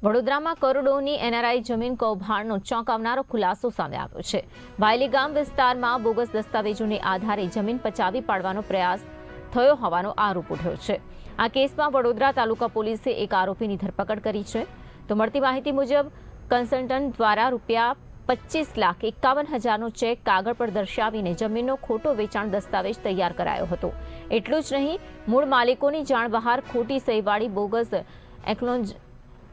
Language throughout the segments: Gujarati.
વડોદરામાં કરોડોની એનઆરઆઈ જમીન કૌભાંડનો ચોંકાવનારો ખુલાસો સામે આવ્યો છે। વાયલી ગામ વિસ્તારમાં બોગસ દસ્તાવેજોને આધારે જમીન પચાવી પાડવાનો પ્રયાસ થયો હોવાનો આરોપ ઉઠ્યો છે। આ કેસમાં વડોદરા તાલુકા પોલીસે એક આરોપીની ધરપકડ કરી છે। તો મળતી માહિતી મુજબ કન્સલ્ટન્ટ દ્વારા ₹25,51,000નો ચેક કાગળ પર દર્શાવીને જમીનનો ખોટો વેચાણ દસ્તાવેજ તૈયાર કરાયો હતો। એટલું જ નહીં, મૂળ માલિકોની જાણ બહાર ખોટી સહીવાળી બોગસ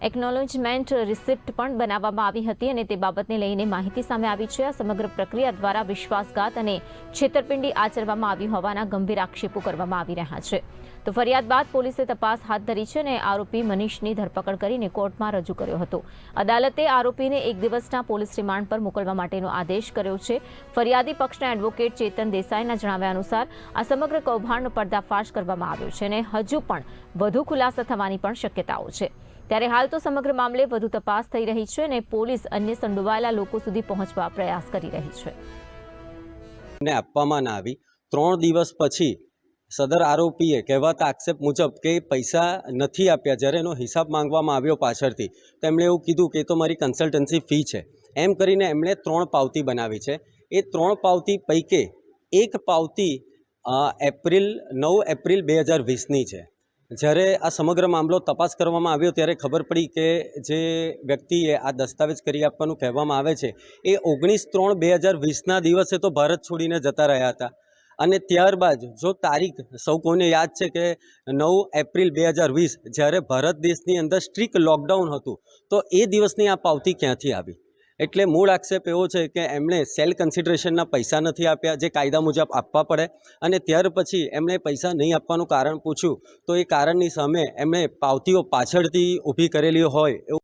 एक्नोलेजमेंट रिसिप्ट પણ બનાવવામાં આવી હતી અને તે બાબતને લઈને માહિતી સામે આવી છે। આ સમગ્ર પ્રક્રિયા દ્વારા વિશ્વાસઘાત અને છેતરપિંડી આચરવામાં આવી હોવાના ગંભીર આક્ષેપો કરવામાં આવી રહ્યા છે। તો ફરિયાદ બાદ પોલીસે તપાસ હાથ ધરી છે અને આરોપી મનીષની ધરપકડ કરીને કોર્ટમાં રજૂ કર્યો હતો। અદાલતે આરોપીને 1 દિવસના પોલીસ રિમાન્ડ પર મોકલવા માટેનો આદેશ કર્યો છે। ફરિયાદી પક્ષના એડવોકેટ ચેતન દેસાઈના જણાવ્યા અનુસાર આ સમગ્ર કૌભાંડનો પર્દાફાશ કરવામાં આવ્યો છે અને હજુ પણ વધુ ખુલાસા થવાની પણ શક્યતાઓ છે। ત્યારે હાલ તો સમગ્ર મામલે વધુ તપાસ થઈ રહી છે અને પોલીસ અન્ય સંડોવાયેલા લોકો સુધી પહોંચવા પ્રયાસ કરી રહી છે। ને આપવામાં ના આવી 3 દિવસ પછી સદર આરોપીએ કહેવાતા આક્ષેપ મુજબ કે પૈસા નથી આપ્યા। જ્યારે એનો હિસાબ માંગવામાં આવ્યો પાછળથી તો એમણે એવું કીધું કે તો મારી કન્સલ્ટન્સી ફી છે, એમ કરીને એમણે 3 પાવતી બનાવી છે। એ 3 પાવતી પૈકી એક પાવતી 9 એપ્રિલ 2020ની છે। જ્યારે આ સમગ્ર મામલો તપાસ કરવામાં આવ્યો ત્યારે ખબર પડી કે જે વ્યક્તિએ આ દસ્તાવેજ કરી આપવાનું કહેવામાં આવે છે એ 19/3/2020ના દિવસે તો ભારત છોડીને જતા રહ્યા હતા અને ત્યારબાદ જો તારીખ સૌ કોઈને યાદ છે કે 9 એપ્રિલ 2020 જ્યારે ભારત દેશની અંદર સ્ટ્રિક્ટ લોકડાઉન હતું તો એ દિવસની આ પાવતી ક્યાંથી આવી? એટલે મૂળ આક્ષેપ એવો છે કે એમણે સેલ કન્સિડરેશનના પૈસા નથી આપ્યા જે કાયદા મુજબ આપવા પડે અને ત્યાર પછી એમણે પૈસા નહીં આપવાનું કારણ પૂછ્યું તો એ કારણની સામે એમણે પાવતીઓ પાછળથી ઊભી કરેલી હોય એવું